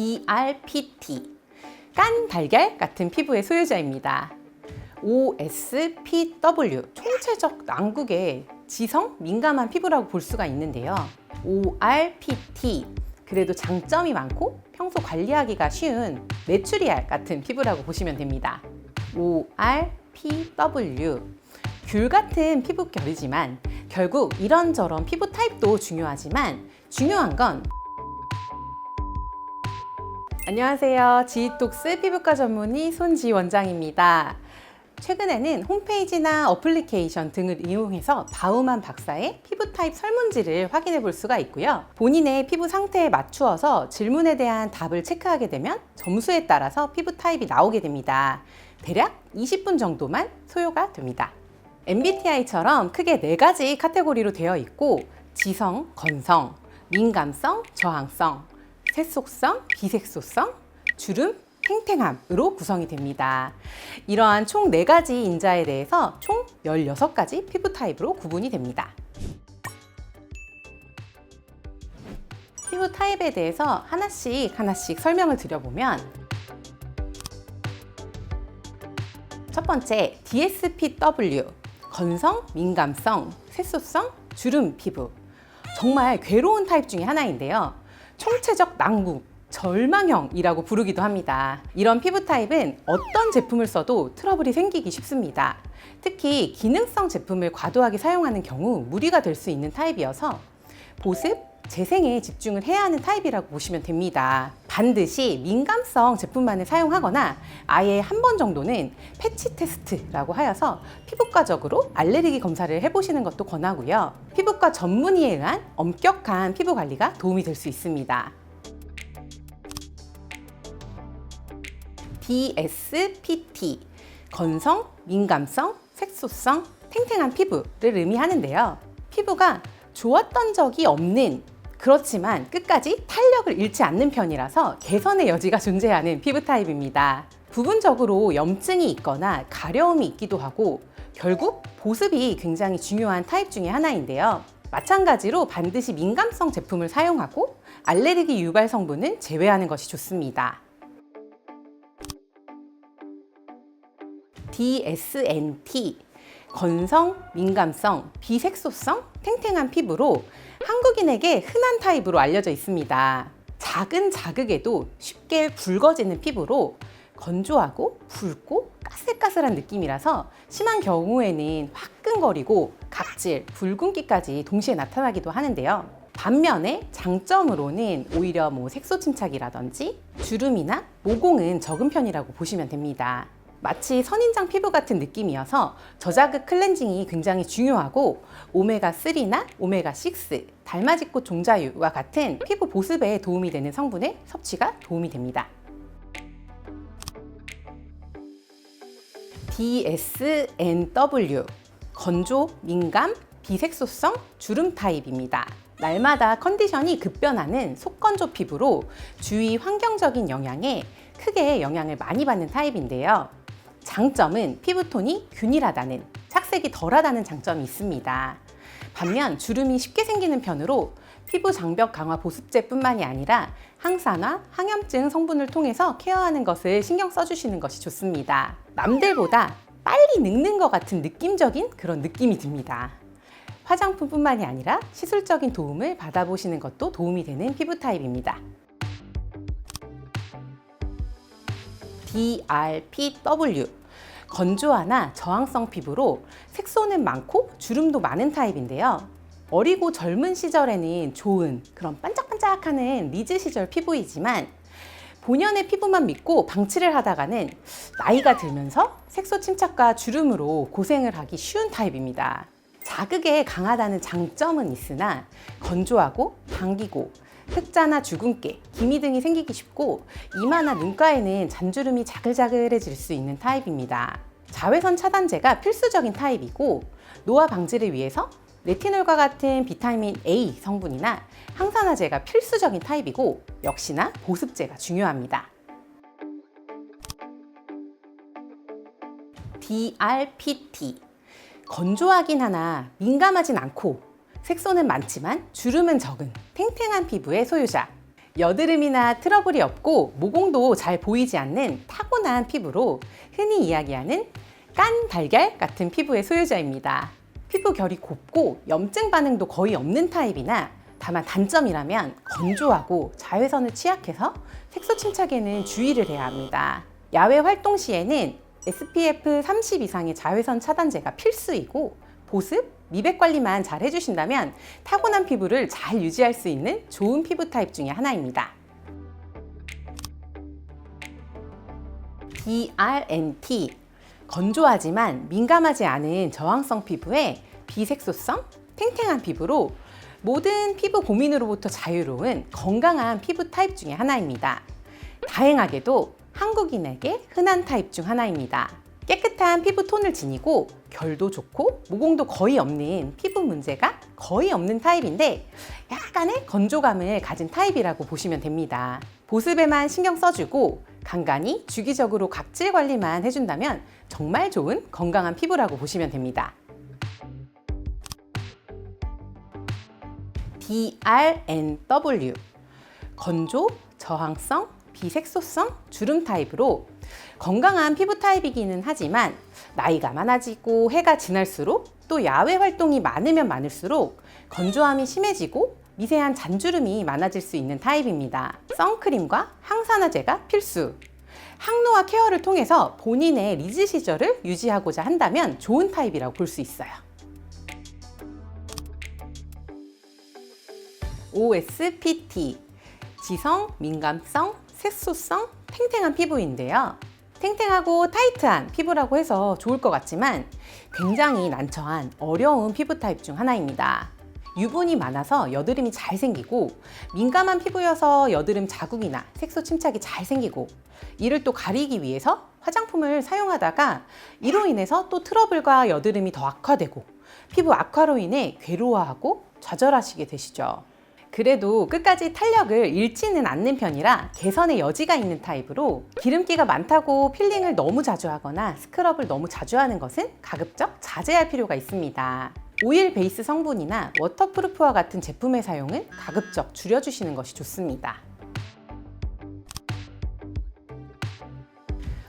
DRPT, 깐 달걀 같은 피부의 소유자입니다. OSPW, 총체적 난국의 지성 민감한 피부라고 볼 수가 있는데요. ORPT, 그래도 장점이 많고 평소 관리하기가 쉬운 메추리알 같은 피부라고 보시면 됩니다. ORPW, 귤 같은 피부결이지만 결국 이런저런 피부 타입도 중요하지만 중요한 건 안녕하세요. 지이톡스 피부과 전문의 손지 원장입니다. 최근에는 홈페이지나 어플리케이션 등을 이용해서 바우만 박사의 피부 타입 설문지를 확인해 볼 수가 있고요. 본인의 피부 상태에 맞추어서 질문에 대한 답을 체크하게 되면 점수에 따라서 피부 타입이 나오게 됩니다. 대략 20분 정도만 소요가 됩니다. MBTI처럼 크게 4가지 카테고리로 되어 있고 지성, 건성, 민감성, 저항성, 색소성, 비색소성, 주름, 탱탱함으로 구성이 됩니다. 이러한 총 4가지 인자에 대해서 총 16가지 피부 타입으로 구분이 됩니다. 피부 타입에 대해서 하나씩 설명을 드려보면 첫 번째, DSPW, 건성, 민감성, 색소성, 주름 피부. 정말 괴로운 타입 중에 하나인데요. 총체적 난국, 절망형이라고 부르기도 합니다. 이런 피부 타입은 어떤 제품을 써도 트러블이 생기기 쉽습니다. 특히 기능성 제품을 과도하게 사용하는 경우 무리가 될 수 있는 타입이어서 보습, 재생에 집중을 해야 하는 타입이라고 보시면 됩니다. 반드시 민감성 제품만을 사용하거나 아예 한 번 정도는 패치 테스트라고 하여서 피부과적으로 알레르기 검사를 해보시는 것도 권하고요. 피부과 전문의에 의한 엄격한 피부 관리가 도움이 될 수 있습니다. DSPT, 건성, 민감성, 색소성, 탱탱한 피부를 의미하는데요. 피부가 좋았던 적이 없는, 그렇지만 끝까지 탄력을 잃지 않는 편이라서 개선의 여지가 존재하는 피부 타입입니다. 부분적으로 염증이 있거나 가려움이 있기도 하고 결국 보습이 굉장히 중요한 타입 중에 하나인데요. 마찬가지로 반드시 민감성 제품을 사용하고 알레르기 유발 성분은 제외하는 것이 좋습니다. DSNT, 건성, 민감성, 비색소성, 탱탱한 피부로 한국인에게 흔한 타입으로 알려져 있습니다. 작은 자극에도 쉽게 붉어지는 피부로 건조하고 붉고 까슬까슬한 느낌이라서 심한 경우에는 화끈거리고 각질, 붉은기까지 동시에 나타나기도 하는데요. 반면에 장점으로는 오히려 색소 침착이라든지 주름이나 모공은 적은 편이라고 보시면 됩니다. 마치 선인장 피부 같은 느낌이어서 저자극 클렌징이 굉장히 중요하고 오메가3나 오메가6, 달맞이꽃 종자유와 같은 피부 보습에 도움이 되는 성분의 섭취가 도움이 됩니다. DSNW, 건조, 민감, 비색소성, 주름 타입입니다. 날마다 컨디션이 급변하는 속건조 피부로 주위 환경적인 영향에 크게 영향을 많이 받는 타입인데요. 장점은 피부톤이 균일하다는, 착색이 덜하다는 장점이 있습니다. 반면 주름이 쉽게 생기는 편으로 피부 장벽 강화 보습제뿐만이 아니라 항산화, 항염증 성분을 통해서 케어하는 것을 신경 써주시는 것이 좋습니다. 남들보다 빨리 늙는 것 같은 느낌적인 그런 느낌이 듭니다. 화장품뿐만이 아니라 시술적인 도움을 받아보시는 것도 도움이 되는 피부 타입입니다. DRPW, 건조하나 저항성 피부로 색소는 많고 주름도 많은 타입인데요. 어리고 젊은 시절에는 좋은 그런 반짝반짝하는 리즈 시절 피부이지만 본연의 피부만 믿고 방치를 하다가는 나이가 들면서 색소 침착과 주름으로 고생을 하기 쉬운 타입입니다. 자극에 강하다는 장점은 있으나 건조하고 당기고 흑자나 주근깨, 기미 등이 생기기 쉽고 이마나 눈가에는 잔주름이 자글자글해질 수 있는 타입입니다. 자외선 차단제가 필수적인 타입이고 노화 방지를 위해서 레티놀과 같은 비타민 A 성분이나 항산화제가 필수적인 타입이고 역시나 보습제가 중요합니다. DRPT, 건조하긴 하나 민감하진 않고 색소는 많지만 주름은 적은 탱탱한 피부의 소유자. 여드름이나 트러블이 없고 모공도 잘 보이지 않는 타고난 피부로 흔히 이야기하는 깐 달걀 같은 피부의 소유자입니다. 피부 결이 곱고 염증 반응도 거의 없는 타입이나 다만 단점이라면 건조하고 자외선을 취약해서 색소 침착에는 주의를 해야 합니다. 야외 활동 시에는 SPF 30 이상의 자외선 차단제가 필수이고 보습, 미백 관리만 잘 해주신다면 타고난 피부를 잘 유지할 수 있는 좋은 피부 타입 중에 하나입니다. BRNT, 건조하지만 민감하지 않은 저항성 피부에 비색소성, 탱탱한 피부로 모든 피부 고민으로부터 자유로운 건강한 피부 타입 중에 하나입니다. 다행하게도 한국인에게 흔한 타입 중 하나입니다. 깨끗한 피부 톤을 지니고 결도 좋고 모공도 거의 없는 피부 문제가 거의 없는 타입인데 약간의 건조감을 가진 타입이라고 보시면 됩니다. 보습에만 신경 써주고 간간히 주기적으로 각질 관리만 해준다면 정말 좋은 건강한 피부라고 보시면 됩니다. BRNW, 건조, 저항성, 비색소성, 주름 타입으로 건강한 피부 타입이기는 하지만 나이가 많아지고 해가 지날수록 또 야외 활동이 많으면 많을수록 건조함이 심해지고 미세한 잔주름이 많아질 수 있는 타입입니다. 선크림과 항산화제가 필수. 항노화 케어를 통해서 본인의 리즈 시절을 유지하고자 한다면 좋은 타입이라고 볼 수 있어요. OSPT, 지성, 민감성, 색소성, 탱탱한 피부인데요. 탱탱하고 타이트한 피부라고 해서 좋을 것 같지만 굉장히 난처한 어려운 피부 타입 중 하나입니다. 유분이 많아서 여드름이 잘 생기고 민감한 피부여서 여드름 자국이나 색소 침착이 잘 생기고 이를 또 가리기 위해서 화장품을 사용하다가 이로 인해서 또 트러블과 여드름이 더 악화되고 피부 악화로 인해 괴로워하고 좌절하시게 되시죠. 그래도 끝까지 탄력을 잃지는 않는 편이라 개선의 여지가 있는 타입으로 기름기가 많다고 필링을 너무 자주 하거나 스크럽을 너무 자주 하는 것은 가급적 자제할 필요가 있습니다. 오일 베이스 성분이나 워터프루프와 같은 제품의 사용은 가급적 줄여주시는 것이 좋습니다.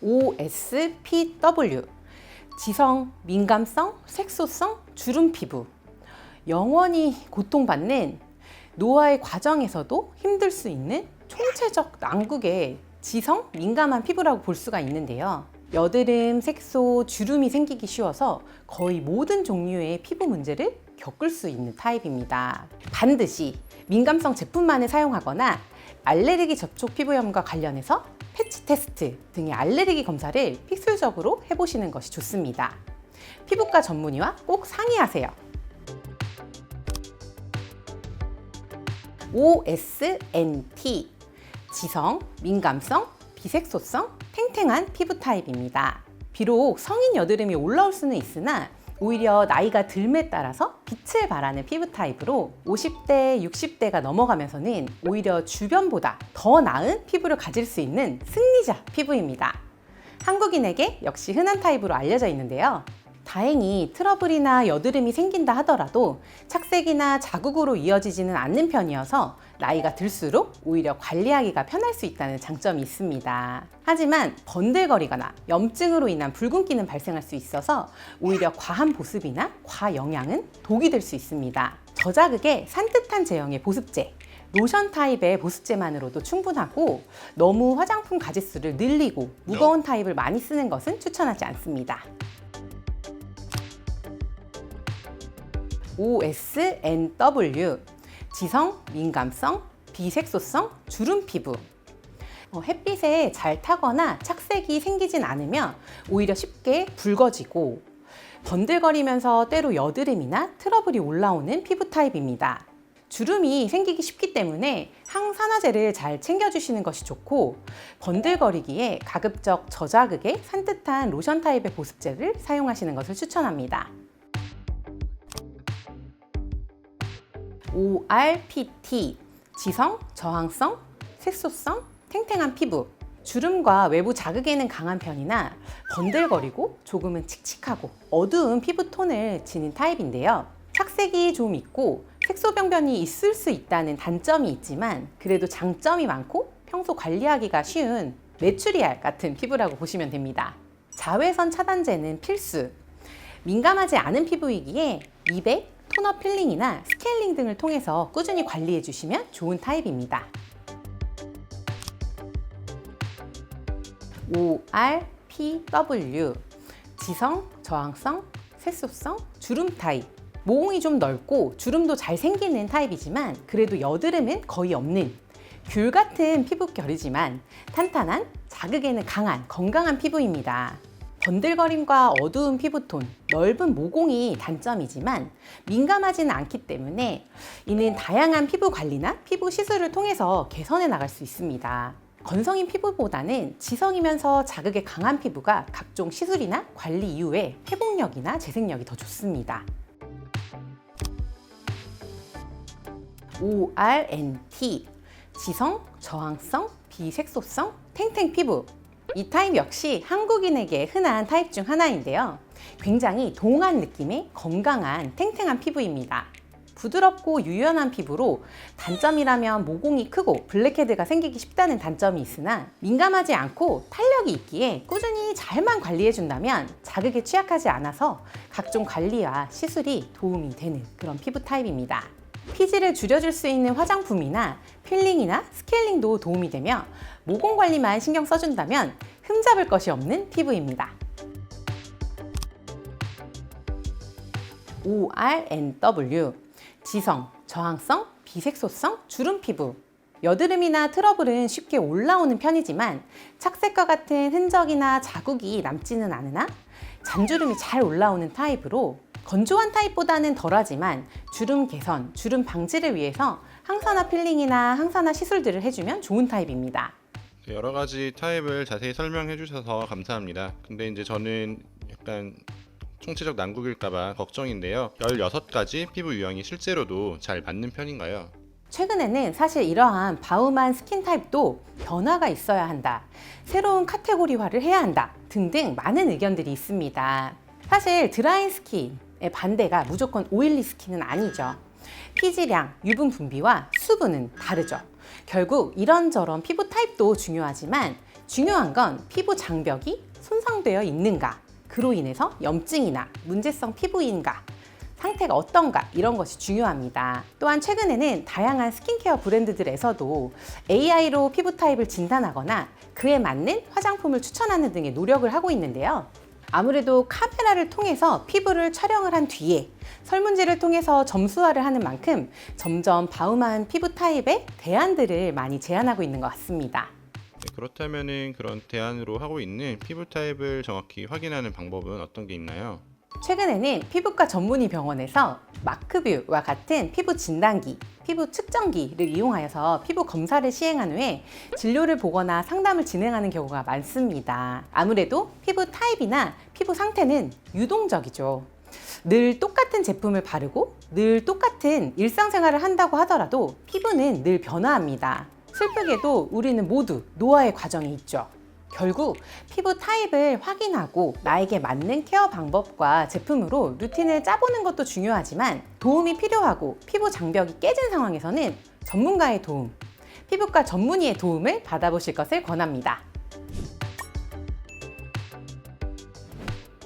OSPW, 지성, 민감성, 색소성, 주름 피부. 영원히 고통받는 노화의 과정에서도 힘들 수 있는 총체적 난국의 지성, 민감한 피부라고 볼 수가 있는데요. 여드름, 색소, 주름이 생기기 쉬워서 거의 모든 종류의 피부 문제를 겪을 수 있는 타입입니다. 반드시 민감성 제품만을 사용하거나 알레르기 접촉 피부염과 관련해서 패치 테스트 등의 알레르기 검사를 필수적으로 해보시는 것이 좋습니다. 피부과 전문의와 꼭 상의하세요. OSNT, 지성, 민감성, 비색소성, 탱탱한 피부 타입입니다. 비록 성인 여드름이 올라올 수는 있으나 오히려 나이가 듦에 따라서 빛을 발하는 피부 타입으로 50대, 60대가 넘어가면서는 오히려 주변보다 더 나은 피부를 가질 수 있는 승리자 피부입니다. 한국인에게 역시 흔한 타입으로 알려져 있는데요. 다행히 트러블이나 여드름이 생긴다 하더라도 착색이나 자국으로 이어지지는 않는 편이어서 나이가 들수록 오히려 관리하기가 편할 수 있다는 장점이 있습니다. 하지만 번들거리거나 염증으로 인한 붉은기는 발생할 수 있어서 오히려 과한 보습이나 과영양은 독이 될 수 있습니다. 저자극의 산뜻한 제형의 보습제, 로션 타입의 보습제만으로도 충분하고 너무 화장품 가짓수를 늘리고 무거운 타입을 많이 쓰는 것은 추천하지 않습니다. OSNW, 지성, 민감성, 비색소성, 주름 피부. 햇빛에 잘 타거나 착색이 생기진 않으면 오히려 쉽게 붉어지고 번들거리면서 때로 여드름이나 트러블이 올라오는 피부 타입입니다. 주름이 생기기 쉽기 때문에 항산화제를 잘 챙겨주시는 것이 좋고 번들거리기에 가급적 저자극의 산뜻한 로션 타입의 보습제를 사용하시는 것을 추천합니다. ORPT, 지성, 저항성, 색소성, 탱탱한 피부. 주름과 외부 자극에는 강한 편이나 번들거리고 조금은 칙칙하고 어두운 피부 톤을 지닌 타입인데요. 착색이 좀 있고 색소병변이 있을 수 있다는 단점이 있지만 그래도 장점이 많고 평소 관리하기가 쉬운 메추리알 같은 피부라고 보시면 됩니다. 자외선 차단제는 필수. 민감하지 않은 피부이기에 미백, 톤업 필링이나 스케일링 등을 통해서 꾸준히 관리해 주시면 좋은 타입입니다. ORPW 지성, 저항성, 세소성, 주름 타입. 모공이 좀 넓고 주름도 잘 생기는 타입이지만 그래도 여드름은 거의 없는 귤 같은 피부 결이지만 탄탄한, 자극에는 강한, 건강한 피부입니다. 번들거림과 어두운 피부톤, 넓은 모공이 단점이지만 민감하지는 않기 때문에 이는 다양한 피부 관리나 피부 시술을 통해서 개선해 나갈 수 있습니다. 건성인 피부보다는 지성이면서 자극에 강한 피부가 각종 시술이나 관리 이후에 회복력이나 재생력이 더 좋습니다. ORNT 지성, 저항성, 비색소성, 탱탱 피부. 이 타입 역시 한국인에게 흔한 타입 중 하나인데요. 굉장히 동안 느낌의 건강한 탱탱한 피부입니다. 부드럽고 유연한 피부로 단점이라면 모공이 크고 블랙헤드가 생기기 쉽다는 단점이 있으나 민감하지 않고 탄력이 있기에 꾸준히 잘만 관리해준다면 자극에 취약하지 않아서 각종 관리와 시술이 도움이 되는 그런 피부 타입입니다. 피지를 줄여줄 수 있는 화장품이나 필링이나 스케일링도 도움이 되며 모공 관리만 신경 써준다면 흠잡을 것이 없는 피부입니다. ORNW 지성, 저항성, 비색소성, 주름 피부. 여드름이나 트러블은 쉽게 올라오는 편이지만 착색과 같은 흔적이나 자국이 남지는 않으나 잔주름이 잘 올라오는 타입으로 건조한 타입보다는 덜하지만 주름 개선, 주름 방지를 위해서 항산화 필링이나 항산화 시술들을 해주면 좋은 타입입니다. 여러 가지 타입을 자세히 설명해 주셔서 감사합니다. 근데 이제 저는 약간 총체적 난국일까봐 걱정인데요. 16가지 피부 유형이 실제로도 잘 맞는 편인가요? 최근에는 사실 이러한 바우만 스킨 타입도 변화가 있어야 한다, 새로운 카테고리화를 해야 한다 등등 많은 의견들이 있습니다. 사실 드라이 스킨의 반대가 무조건 오일리 스킨은 아니죠. 피지량, 유분 분비와 수분은 다르죠. 결국 이런저런 피부 타입도 중요하지만 중요한 건 피부 장벽이 손상되어 있는가, 그로 인해서 염증이나 문제성 피부인가, 상태가 어떤가 이런 것이 중요합니다. 또한 최근에는 다양한 스킨케어 브랜드들에서도 AI로 피부 타입을 진단하거나 그에 맞는 화장품을 추천하는 등의 노력을 하고 있는데요. 아무래도 카메라를 통해서 피부를 촬영을 한 뒤에 설문지를 통해서 점수화를 하는 만큼 점점 바우만 피부 타입의 대안들을 많이 제안하고 있는 것 같습니다. 네, 그렇다면은 그런 대안으로 하고 있는 피부 타입을 정확히 확인하는 방법은 어떤 게 있나요? 최근에는 피부과 전문의 병원에서 마크뷰와 같은 피부 진단기, 피부 측정기를 이용하여서 피부 검사를 시행한 후에 진료를 보거나 상담을 진행하는 경우가 많습니다. 아무래도 피부 타입이나 피부 상태는 유동적이죠. 늘 똑같은 제품을 바르고 늘 똑같은 일상생활을 한다고 하더라도 피부는 늘 변화합니다. 슬프게도 우리는 모두 노화의 과정에 있죠. 결국 피부 타입을 확인하고 나에게 맞는 케어 방법과 제품으로 루틴을 짜보는 것도 중요하지만 도움이 필요하고 피부 장벽이 깨진 상황에서는 전문가의 도움, 피부과 전문의의 도움을 받아보실 것을 권합니다.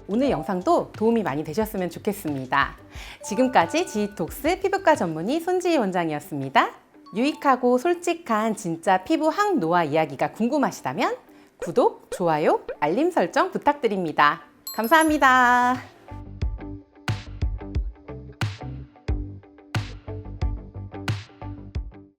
오늘 영상도 도움이 많이 되셨으면 좋겠습니다. 지금까지 지톡스 피부과 전문의 손지희 원장이었습니다. 유익하고 솔직한 진짜 피부 항노화 이야기가 궁금하시다면 구독, 좋아요, 알림 설정 부탁드립니다. 감사합니다.